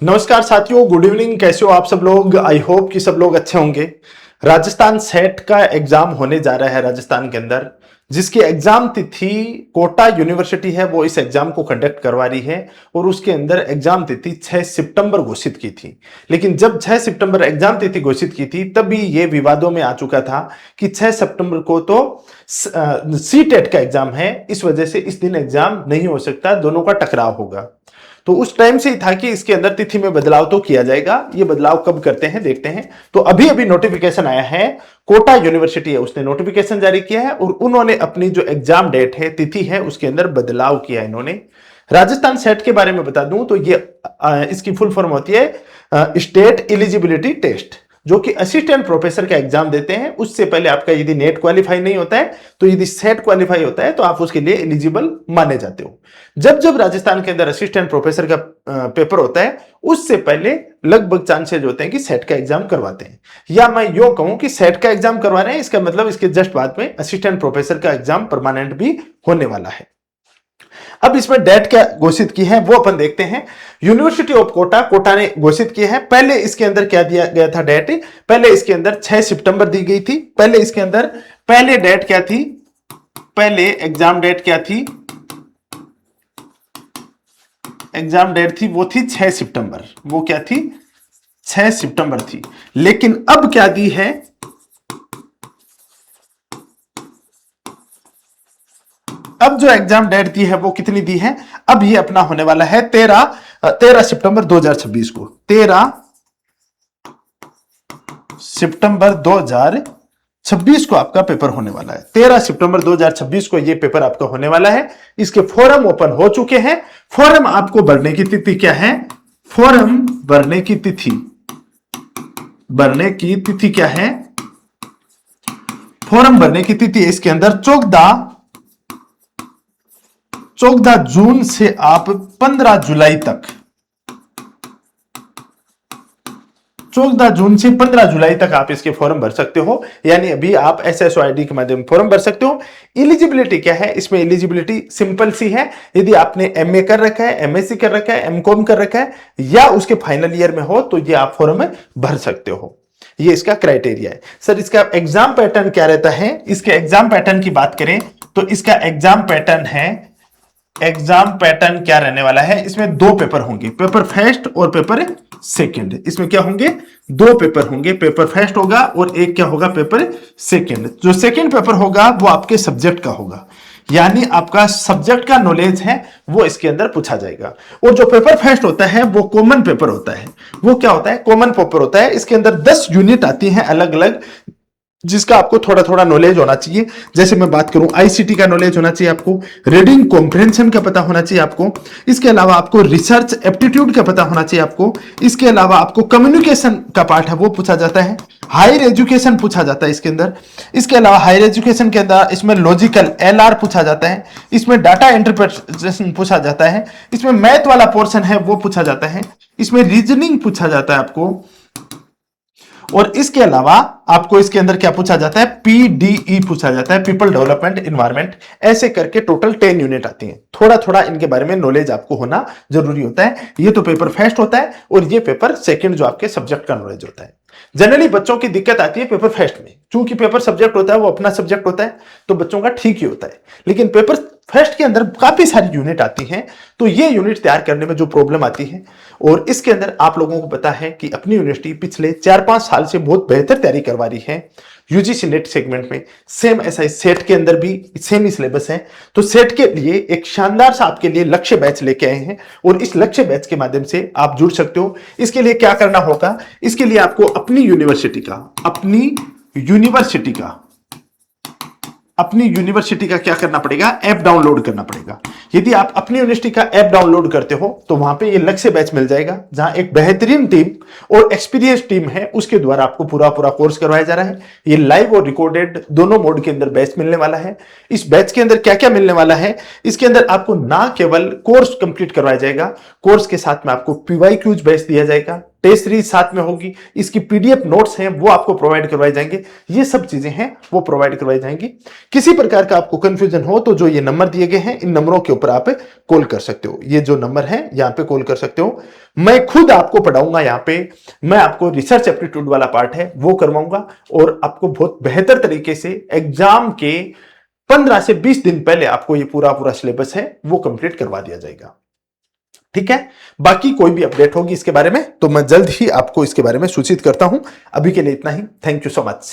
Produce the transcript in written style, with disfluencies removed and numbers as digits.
नमस्कार साथियों, good evening. कैसे हो आप सब लोग? आई होप कि सब लोग अच्छे होंगे। राजस्थान सेट का एग्जाम होने जा रहा है राजस्थान के अंदर, जिसकी एग्जाम तिथि कोटा यूनिवर्सिटी है वो इस एग्जाम को कंडक्ट करवा रही है और उसके अंदर एग्जाम तिथि 6 सितंबर घोषित की थी। लेकिन जब 6 सितंबर एग्जाम तिथि घोषित की थी तभी ये विवादों में आ चुका था कि 6 सितंबर को तो सी टेट का एग्जाम है, इस वजह से इस दिन एग्जाम नहीं हो सकता, दोनों का टकराव होगा। तो उस टाइम से ही था कि इसके अंदर तिथि में बदलाव तो किया जाएगा। ये बदलाव कब करते हैं देखते हैं। तो अभी अभी नोटिफिकेशन आया है, कोटा यूनिवर्सिटी है उसने नोटिफिकेशन जारी किया है और उन्होंने अपनी जो एग्जाम डेट है, तिथि है, उसके अंदर बदलाव किया है इन्होंने। राजस्थान सेट के बारे में बता दूं तो ये इसकी फुल फॉर्म होती है स्टेट एलिजिबिलिटी टेस्ट, जो कि असिस्टेंट प्रोफेसर का एग्जाम देते हैं। उससे पहले आपका यदि नेट क्वालिफाई नहीं होता है तो यदि सेट क्वालिफाई होता है तो आप उसके लिए एलिजिबल माने जाते हो। जब जब राजस्थान के अंदर असिस्टेंट प्रोफेसर का पेपर होता है उससे पहले लगभग चांसेज होते हैं कि सेट का एग्जाम करवाते हैं, या मैं यो कहूं कि सेट का एग्जाम करवा रहे हैं, इसका मतलब इसके जस्ट बाद में असिस्टेंट प्रोफेसर का एग्जाम परमानेंट भी होने वाला है। अब इसमें डेट क्या घोषित की है वो अपन देखते हैं। यूनिवर्सिटी ऑफ कोटा, कोटा ने घोषित की है। पहले इसके अंदर क्या दिया गया था डेट? पहले इसके अंदर 6 सितंबर दी गई थी। पहले इसके अंदर पहले डेट क्या थी? पहले एग्जाम डेट क्या थी? एग्जाम डेट थी वो थी 6 सितंबर। वो क्या थी? 6 सितंबर थी। लेकिन अब क्या दी है? अब जो एग्जाम डेट दी है वो कितनी दी है? अब ये अपना होने वाला है 13 सितंबर 2026 को। 13 सितंबर 2026 को आपका पेपर होने वाला है। 13 सितंबर 2026 को ये पेपर आपका होने वाला है। इसके फॉर्म ओपन हो चुके हैं। फॉर्म आपको भरने की तिथि क्या है? फॉर्म भरने की तिथि, भरने की तिथि क्या है? फॉर्म भरने की तिथि इसके अंदर 14 जून से आप 15 जुलाई तक, 14 जून से 15 जुलाई तक आप इसके फॉर्म भर सकते हो। यानी अभी आप SSOID के माध्यम फॉर्म भर सकते हो। एलिजिबिलिटी क्या है? इसमें एलिजिबिलिटी सिंपल सी है। यदि आपने MA कर रखा है, MSc कर रखा है, MCOM कर रखा है या उसके फाइनल ईयर में हो तो ये आप फॉर्म भर सकते हो। ये इसका क्राइटेरिया है। सर इसका एग्जाम पैटर्न क्या रहता है? इसके एग्जाम पैटर्न की बात करें तो इसका एग्जाम पैटर्न है, एग्जाम पैटर्न क्या रहने वाला है? इसमें दो पेपर होंगे, पेपर फर्स्ट और पेपर सेकंड। इसमें क्या होंगे? दो पेपर होंगे, पेपर फर्स्ट होगा और एक क्या होगा? Paper second. जो सेकंड पेपर होगा वो आपके सब्जेक्ट का होगा, यानी आपका सब्जेक्ट का नॉलेज है वो इसके अंदर पूछा जाएगा। और जो पेपर फर्स्ट होता है वो कॉमन पेपर होता है। वो क्या होता है? कॉमन पेपर होता है। इसके अंदर 10 यूनिट आती हैं अलग अलग, जिसका आपको थोड़ा थोड़ा नॉलेज होना चाहिए। जैसे मैं बात करूं, आईसीटी का नॉलेज होना चाहिए आपको, रीडिंग कॉम्प्रिहेंशन का पता होना चाहिए आपको, इसके अलावा आपको रिसर्च एप्टीट्यूड का पता होना चाहिए आपको, इसके अलावा आपको कम्युनिकेशन का पार्ट है वो पूछा जाता है, हायर एजुकेशन पूछा जाता है इसके अंदर। इसके अलावा हायर एजुकेशन के अंदर इसमें लॉजिकल LR पूछा जाता है, इसमें डाटा इंटरप्रिटेशन पूछा जाता है, इसमें मैथ वाला पोर्शन है वो पूछा जाता है, इसमें रीजनिंग पूछा जाता है आपको, और इसके अलावा आपको इसके अंदर क्या पूछा जाता है? PDE पूछा जाता है, पीपल डेवलपमेंट एनवायरमेंट। ऐसे करके टोटल 10 यूनिट आती हैं। थोड़ा थोड़ा इनके बारे में नॉलेज आपको होना जरूरी होता है। ये तो पेपर फर्स्ट होता है और ये पेपर सेकंड जो आपके सब्जेक्ट का नॉलेज होता है। जनरली बच्चों की दिक्कत आती है पेपर फर्स्ट में, क्योंकि पेपर सब्जेक्ट होता है वो अपना सब्जेक्ट होता है तो बच्चों का ठीक ही होता है। लेकिन पेपर फर्स्ट के अंदर काफी सारी यूनिट आती हैं, तो ये यूनिट तैयार करने में जो प्रॉब्लम आती है, और इसके अंदर आप लोगों को पता है कि अपनी यूनिवर्सिटी पिछले 4-5 साल से बहुत बेहतर तैयारी करवा रही है यूजीसी नेट सेगमेंट में। सेम ऐसा ही सेट के अंदर भी सेम ही सिलेबस है। तो सेट के लिए एक शानदार सा आपके लिए लक्ष्य बैच लेके आए हैं और इस लक्ष्य बैच के माध्यम से आप जुड़ सकते हो। इसके लिए क्या करना होगा? इसके लिए आपको अपनी यूनिवर्सिटी का क्या करना पड़ेगा? ऐप डाउनलोड करना पड़ेगा। यदि आप अपनी यूनिवर्सिटी का ऐप डाउनलोड करते हो तो वहां पे ये लक्ष्य बैच मिल जाएगा, जहां एक बेहतरीन टीम और एक्सपीरियंस टीम है उसके द्वारा आपको पूरा कोर्स करवाया जा रहा है। ये लाइव और रिकॉर्डेड दोनों मोड के अंदर बैच मिलने वाला है। इस बैच के अंदर क्या क्या मिलने वाला है? इसके अंदर आपको ना केवल कोर्स कंप्लीट करवाया जाएगा, कोर्स के साथ में आपको PYQs बैच दिया जाएगा, टेस्ट सीरीज साथ में होगी, इसकी पीडीएफ नोट्स हैं वो आपको प्रोवाइड करवाए जाएंगे, ये सब चीजें हैं वो प्रोवाइड करवाई जाएंगी। किसी प्रकार का आपको कंफ्यूजन हो तो जो ये नंबर दिए गए हैं इन नंबरों के ऊपर आप कॉल कर सकते हो, ये जो नंबर है यहां पे कॉल कर सकते हो। मैं खुद आपको पढ़ाऊंगा, यहां पे मैं आपको रिसर्च एप्टीट्यूड वाला पार्ट है वो करवाऊंगा और आपको बहुत बेहतर तरीके से एग्जाम के 15 से 20 दिन पहले आपको ये पूरा पूरा सिलेबस है वो कंप्लीट करवा दिया जाएगा। ठीक है, बाकी कोई भी अपडेट होगी इसके बारे में तो मैं जल्द ही आपको इसके बारे में सूचित करता हूं। अभी के लिए इतना ही, थैंक यू सो मच।